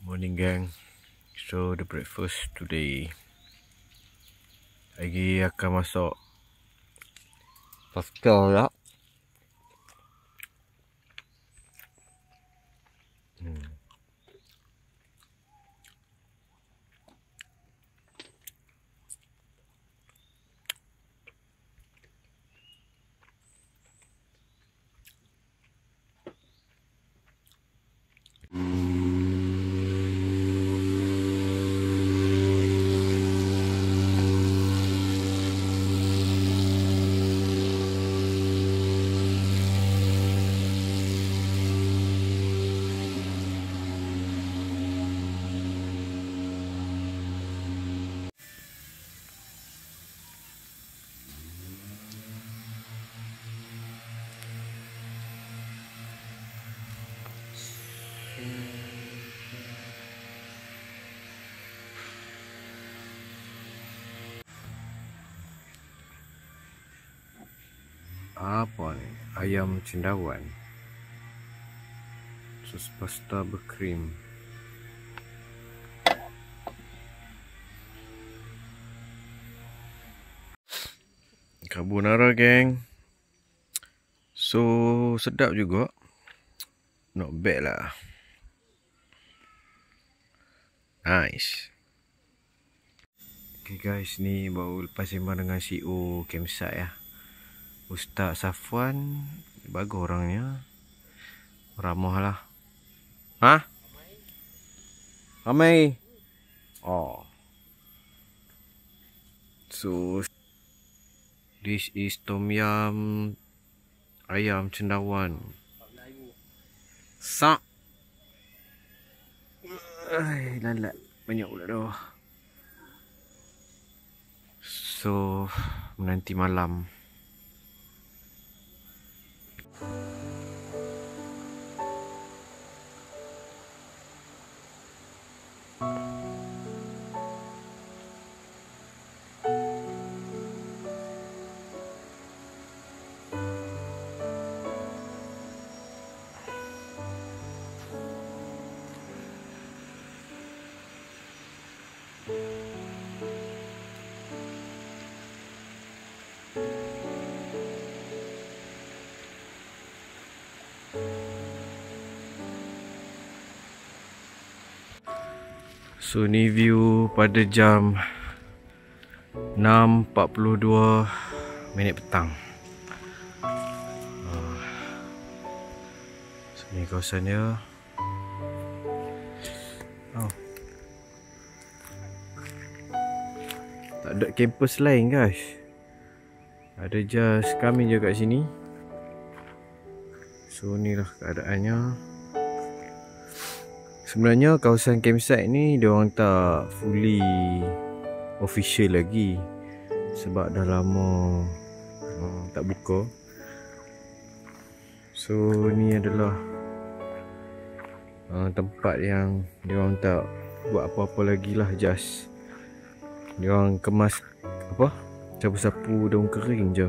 Morning gang. So the breakfast today, lagi akan masak pasta ya. Apa ni? Ayam cendawan, sus pasta berkrim. Carbonara geng. So sedap juga. Not bad lah. Nice. Okay guys, ni baru lepas sembang dengan CEO campsite ya. Ustaz Safwan, bagus orangnya. Ramah lah. Ha? Ramai. Oh. So this is tom yum ayam cendawan. Sak. Lalat banyak pula dah. So menanti malam. So ni view pada jam 6.42 minit petang. So ni kawasannya. Oh. Tak ada kampus lain guys. Ada just kami je kat sini. So ni lah keadaannya. Sebenarnya kawasan campsite ni diorang tak fully official lagi sebab dah lama tak buka. So ni adalah tempat yang diorang tak buat apa-apa lagi lah, just diorang kemas apa, sapu-sapu daun kering je.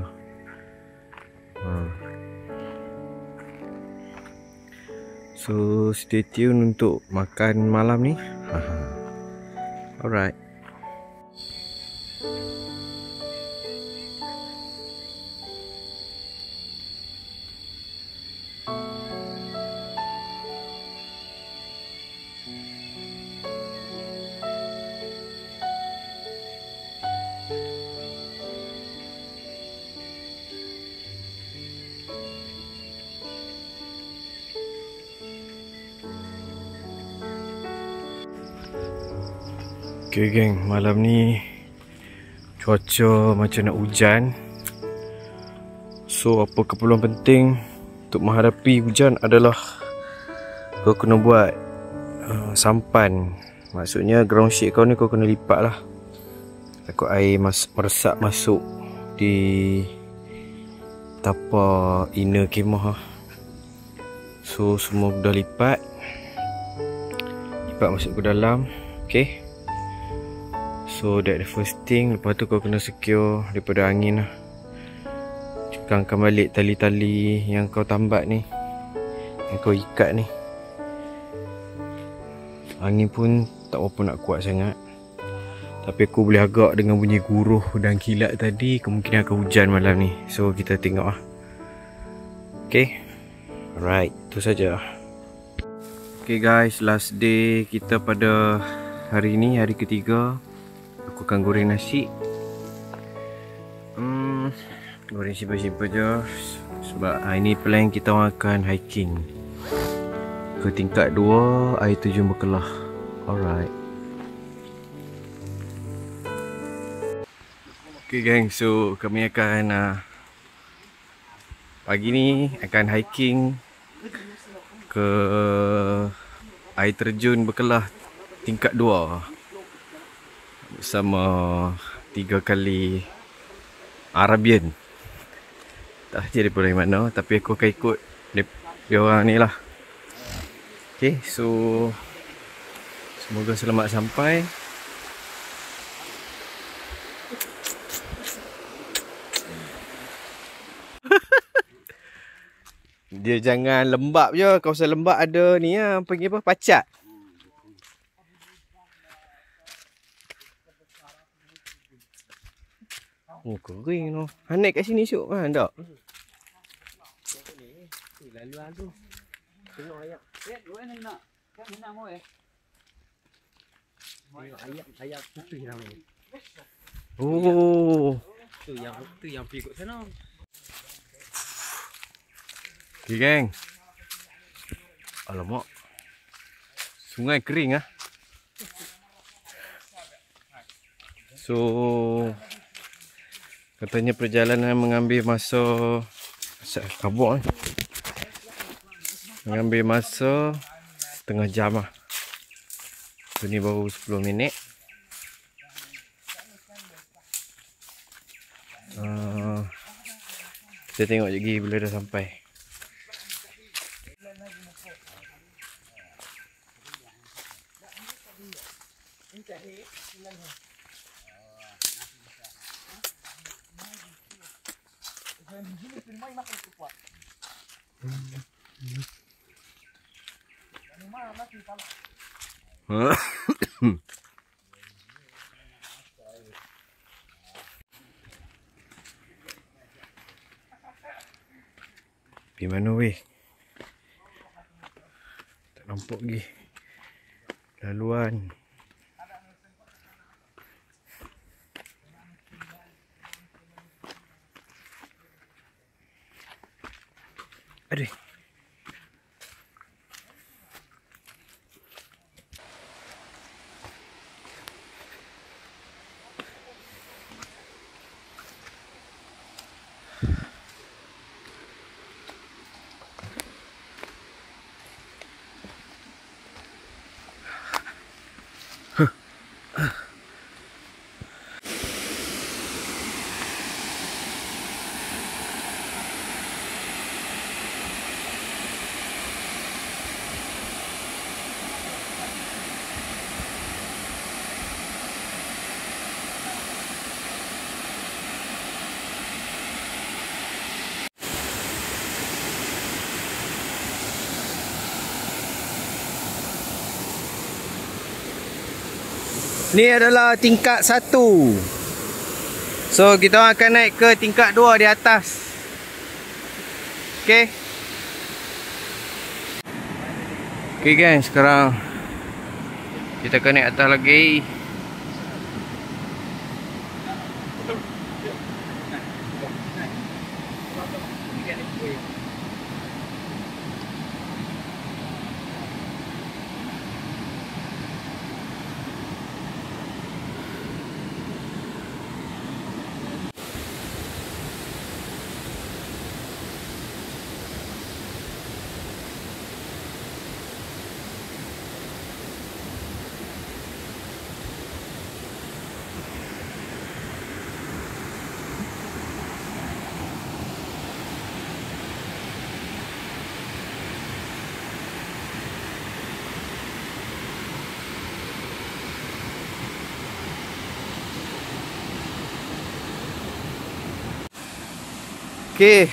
So stay tune untuk makan malam ni. Alright. Okay geng, malam ni cuaca macam nak hujan. So apa keperluan penting untuk menghadapi hujan adalah kau kena buat sampan. Maksudnya ground sheet kau ni kau kena lipat lah, takut air meresap masuk di tapak inner kemah lah. So semua dah lipat masuk ke dalam. Okay, so that the first thing. Lepas tu kau kena secure daripada angin lah. Cekangkan balik tali-tali yang kau tambat ni, yang kau ikat ni. Angin pun tak berapa nak kuat sangat, tapi aku boleh agak dengan bunyi guruh dan kilat tadi, kemungkinan akan hujan malam ni. So kita tengok lah. Okay, alright, itu saja. Okay guys, last day kita pada hari ni, hari ketiga. Aku akan goreng nasi. Goreng simple-simple je. Sebab hari ni plan kita akan hiking ke tingkat 2 air terjun Berkelah. Alright. Okay gang, so kami akan pagi ni akan hiking ke air terjun Berkelah tingkat 2 bersama 3 kali Arabian. Tak tahu daripada mana, tapi aku akan ikut dia orang ni lah. Okay, so semoga selamat sampai. Dia jangan lembab je. Kawasan lembab ada ni lah, panggil apa? Pacat. Oh, kering tu. Han naik kat sini syuk kan tak? Laluan tu. Tengok ayam. Dua ni nak. Kan nak mau Tengok ayam putih nama ni. Oh. Tu yang pergi kat sana. Okay geng. Alamak. Sungai kering ah. So katanya perjalanan mengambil masa kabut ni. Mengambil masa setengah jam lah. So ni baru 10 minit. Kita tengok lagi bila dah sampai. Pergi mana weh? Tak nampak lagi laluan. Aduh. Ni adalah tingkat 1. So kita akan naik ke tingkat 2 di atas. Okay. Okay guys, sekarang kita akan naik atas lagi. Okay,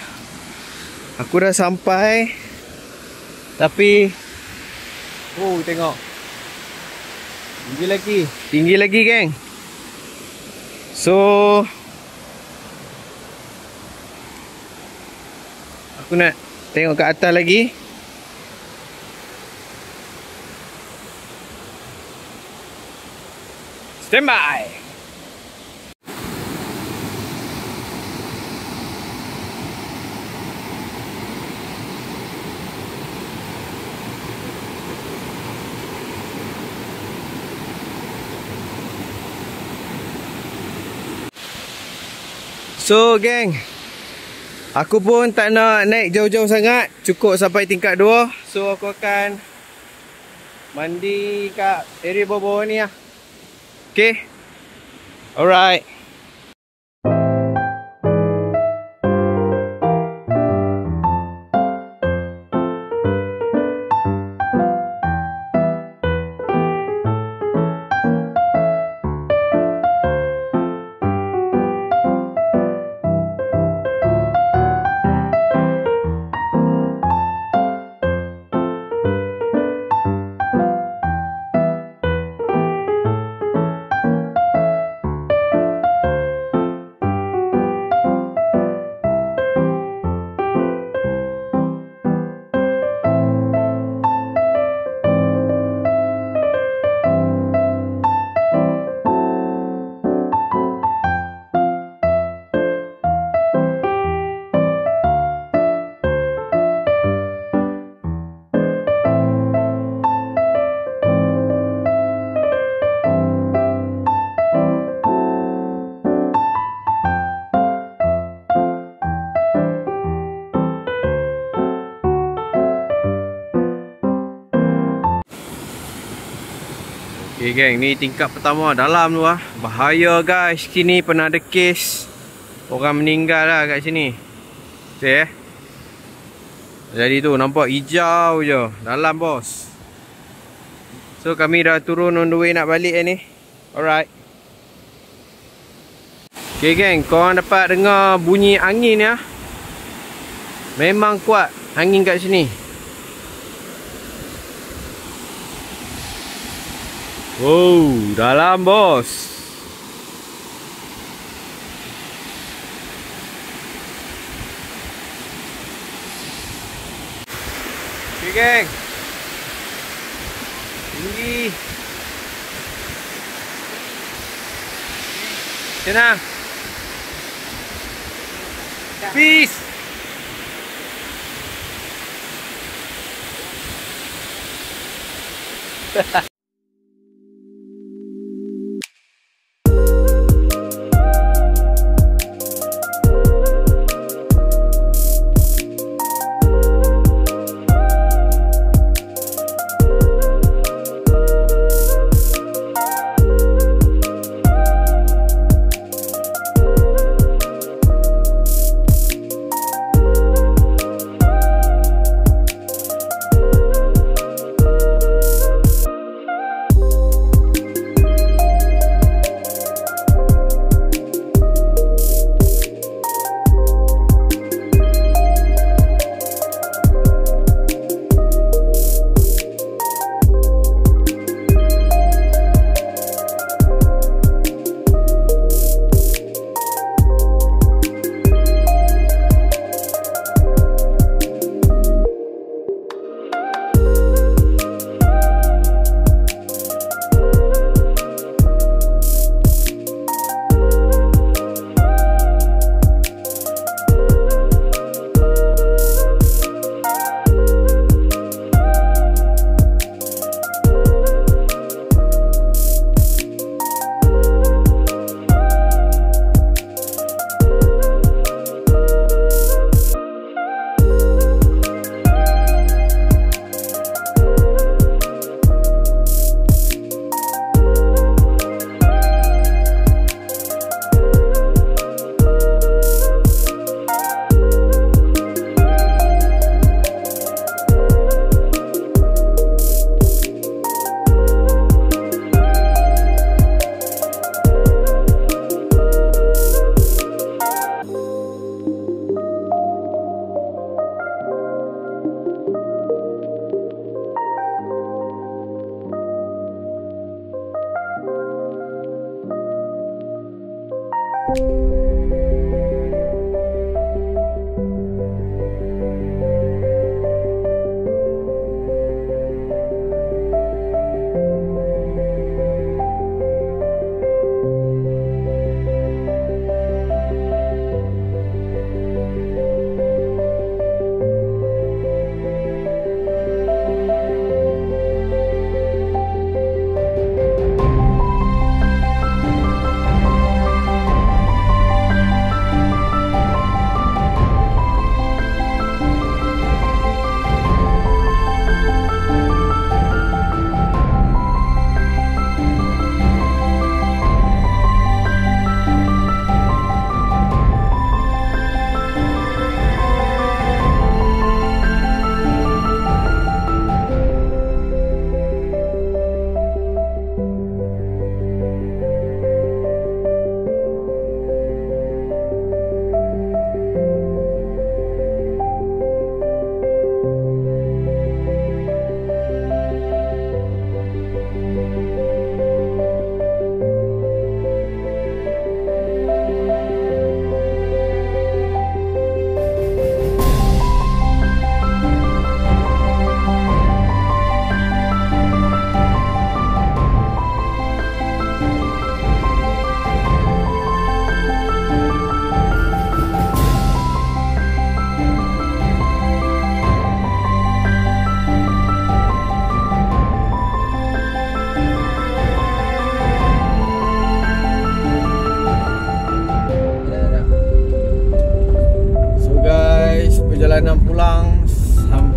aku dah sampai. Tapi tengok, tinggi lagi geng. So aku nak tengok ke atas lagi. Stand by. So geng, aku pun tak nak naik jauh-jauh sangat, cukup sampai tingkat 2. So aku akan mandi kat area bawah-bawah ni lah. Okay, alright. Okay geng, ni tingkat pertama dalam tu lah. Bahaya guys, sini pernah ada kes orang meninggal lah kat sini. Okay jadi tu nampak hijau je dalam bos. So kami dah turun on the way nak balik ni. Alright. Okay geng, korang dapat dengar bunyi angin ya. Memang kuat angin kat sini. Wow, dalam bos. Okay geng, tinggi. Senang. Peace.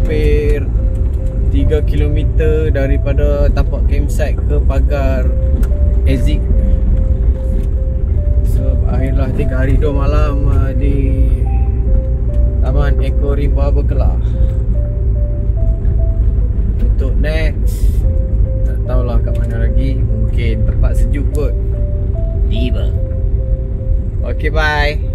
hampir 3 km daripada tapak campsite ke pagar exit. So akhirlah 3 hari 2 malam di Taman Eco Rimba Berkelah. Untuk next, tak tahulah kat mana lagi. Mungkin tempat sejuk kot. Tiba. Okay, bye.